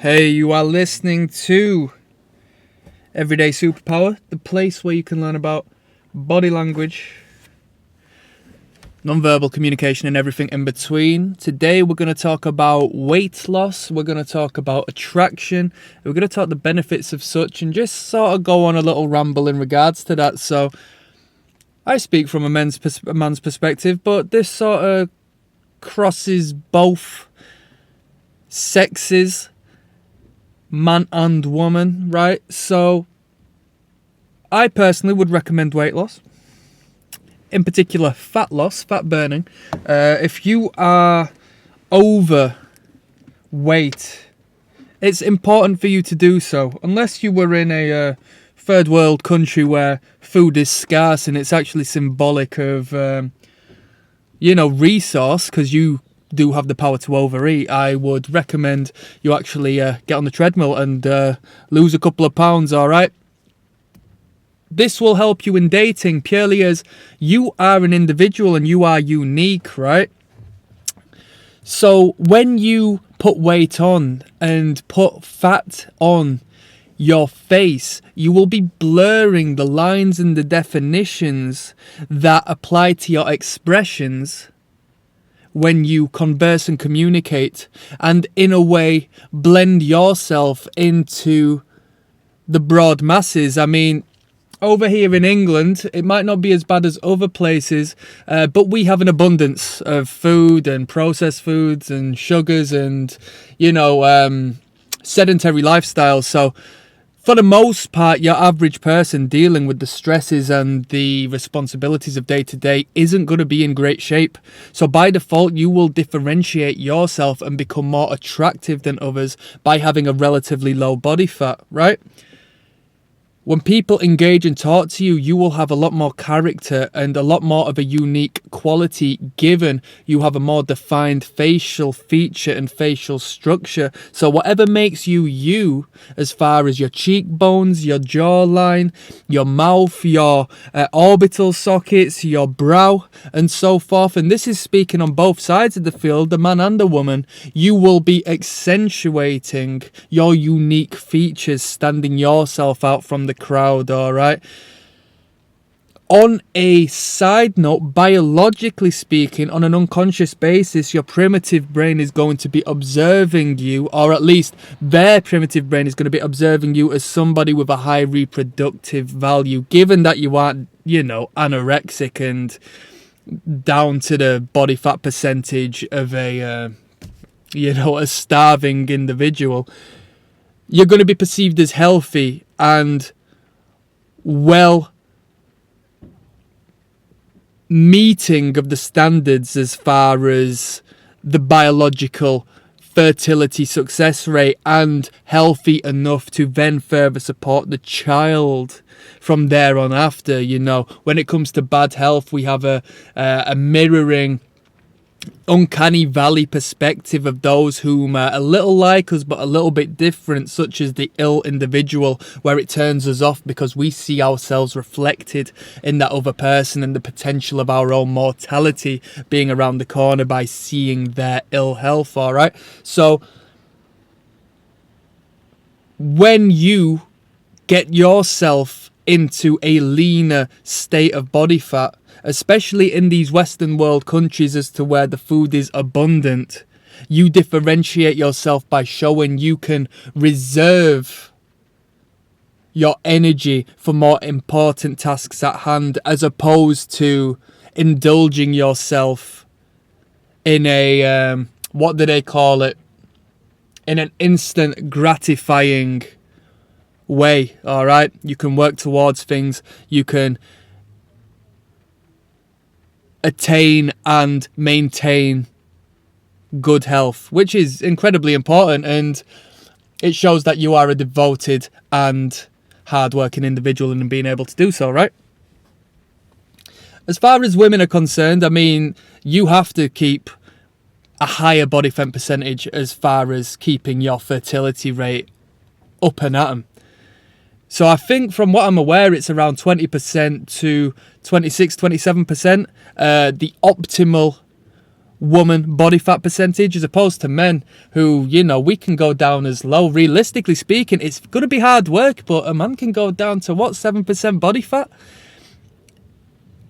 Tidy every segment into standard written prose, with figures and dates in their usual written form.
Hey, you are listening to Everyday Superpower, the place where you can learn about body language, non-verbal communication, and everything in between. Today, we're going to talk about weight loss. We're going to talk about attraction. We're going to talk the benefits of such, and just sort of go on a little ramble in regards to that. So, I speak from a man's perspective, but this sort of crosses both sexes, man and woman, right? So I personally would recommend weight loss, in particular fat loss, fat burning. If you are overweight, it's important for you to do so, unless you were in a third world country where food is scarce and it's actually symbolic of resource, because you do have the power to overeat. I would recommend you actually get on the treadmill and lose a couple of pounds, all right? This will help you in dating purely as you are an individual and you are unique, right? So when you put weight on and put fat on your face, you will be blurring the lines and the definitions that apply to your expressions when you converse and communicate, and in a way blend yourself into the broad masses. I mean, over here in England, it might not be as bad as other places, but we have an abundance of food and processed foods and sugars and, sedentary lifestyles. So for the most part, your average person dealing with the stresses and the responsibilities of day to day isn't going to be in great shape. So by default, you will differentiate yourself and become more attractive than others by having a relatively low body fat, right? When people engage and talk to you, you will have a lot more character and a lot more of a unique quality, given you have a more defined facial feature and facial structure. So whatever makes you you, as far as your cheekbones, your jawline, your mouth, your orbital sockets, your brow, and so forth, and this is speaking on both sides of the field, the man and the woman, you will be accentuating your unique features, standing yourself out from the crowd, all right? On a side note, biologically speaking, on an unconscious basis, your primitive brain is going to be observing you, or at least their primitive brain is going to be observing you as somebody with a high reproductive value, given that you aren't, anorexic and down to the body fat percentage of a starving individual. You're going to be perceived as healthy and well meeting of the standards as far as the biological fertility success rate, and healthy enough to then further support the child from there on after. When it comes to bad health, we have a mirroring uncanny valley perspective of those whom are a little like us but a little bit different, such as the ill individual, where it turns us off because we see ourselves reflected in that other person and the potential of our own mortality being around the corner by seeing their ill health, all right? So when you get yourself into a leaner state of body fat, especially in these Western world countries as to where the food is abundant, you differentiate yourself by showing you can reserve your energy for more important tasks at hand, as opposed to indulging yourself in a, what do they call it? In an instant gratifying way, all right? You can work towards things, you can attain and maintain good health, which is incredibly important, and it shows that you are a devoted and hard-working individual in being able to do so, right? As far as women are concerned, I mean, you have to keep a higher body fat percentage as far as keeping your fertility rate up and at 'em. So I think from what I'm aware, it's around 20% to 26, 27%. The optimal woman body fat percentage, as opposed to men who, you know, we can go down as low. Realistically speaking, it's going to be hard work, but a man can go down to what, 7% body fat?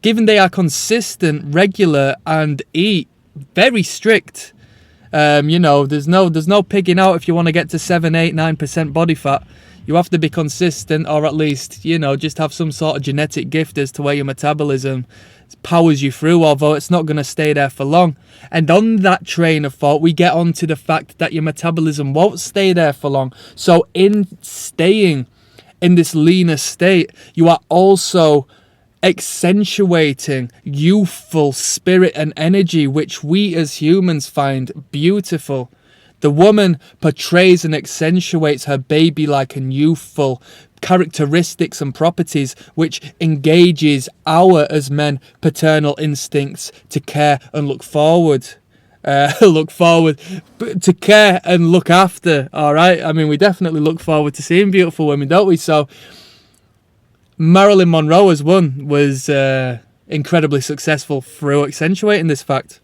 Given they are consistent, regular, and eat very strict. You know, there's no pigging out if you want to get to 7, 8, 9% body fat. You have to be consistent, or at least, you know, just have some sort of genetic gift as to where your metabolism powers you through, although it's not going to stay there for long. And on that train of thought, we get on to the fact that your metabolism won't stay there for long. So in staying in this leaner state, you are also accentuating youthful spirit and energy, which we as humans find beautiful. The woman portrays and accentuates her baby-like and youthful characteristics and properties, which engages our, as men, paternal instincts to care and look forward. To care and look after, all right? I mean, we definitely look forward to seeing beautiful women, don't we? So Marilyn Monroe, as one, was incredibly successful through accentuating this fact.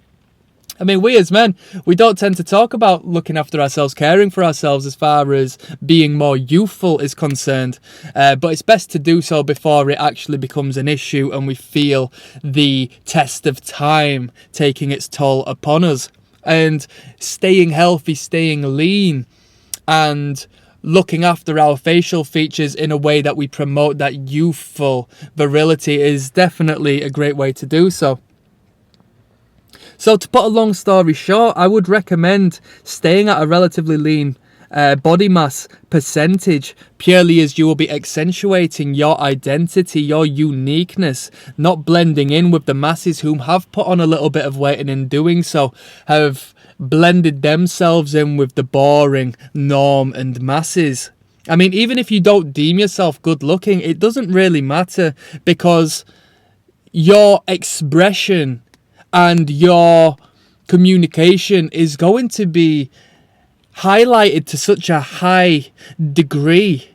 I mean, we as men, we don't tend to talk about looking after ourselves, caring for ourselves as far as being more youthful is concerned. But it's best to do so before it actually becomes an issue and we feel the test of time taking its toll upon us. And staying healthy, staying lean, and looking after our facial features in a way that we promote that youthful virility is definitely a great way to do so. So to put a long story short, I would recommend staying at a relatively lean body mass percentage, purely as you will be accentuating your identity, your uniqueness, not blending in with the masses whom have put on a little bit of weight and in doing so have blended themselves in with the boring norm and masses. I mean, even if you don't deem yourself good looking, it doesn't really matter, because your expression and your communication is going to be highlighted to such a high degree,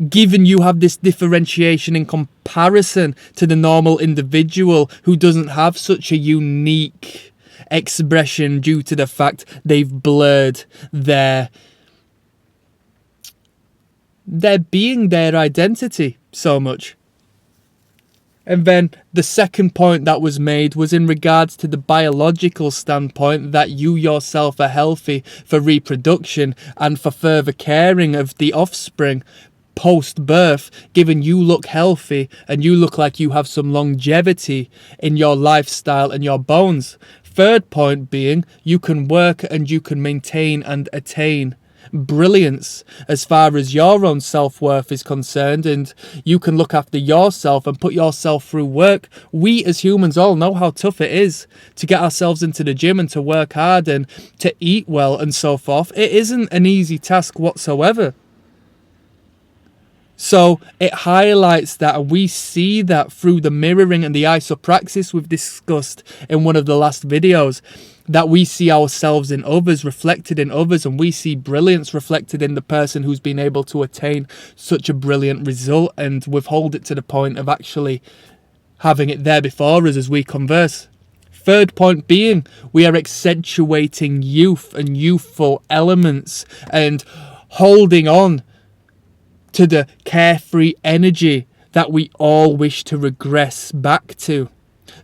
given you have this differentiation in comparison to the normal individual who doesn't have such a unique expression due to the fact they've blurred their being, their identity so much. And then the second point that was made was in regards to the biological standpoint, that you yourself are healthy for reproduction and for further caring of the offspring post-birth, given you look healthy and you look like you have some longevity in your lifestyle and your bones. Third point being, you can work and you can maintain and attain brilliance as far as your own self-worth is concerned, and you can look after yourself and put yourself through work. We as humans all know how tough it is to get ourselves into the gym and to work hard and to eat well and so forth. It isn't an easy task whatsoever. So it highlights that, and we see that through the mirroring and the isopraxis we've discussed in one of the last videos, that we see ourselves in others, reflected in others, and we see brilliance reflected in the person who's been able to attain such a brilliant result and withhold it to the point of actually having it there before us as we converse. Third point being, we are accentuating youth and youthful elements and holding on to the carefree energy that we all wish to regress back to,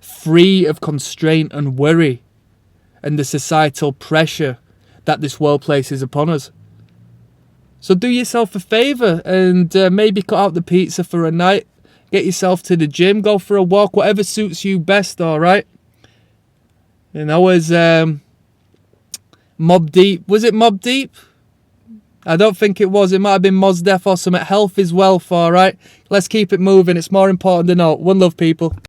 free of constraint and worry and the societal pressure that this world places upon us. So do yourself a favour and maybe cut out the pizza for a night, get yourself to the gym, go for a walk, whatever suits you best, alright? You know, as Mobb Deep, was it Mobb Deep? I don't think it was. It might have been Mos Def or something. Health is wealth, alright? Let's keep it moving. It's more important than all. One love, people.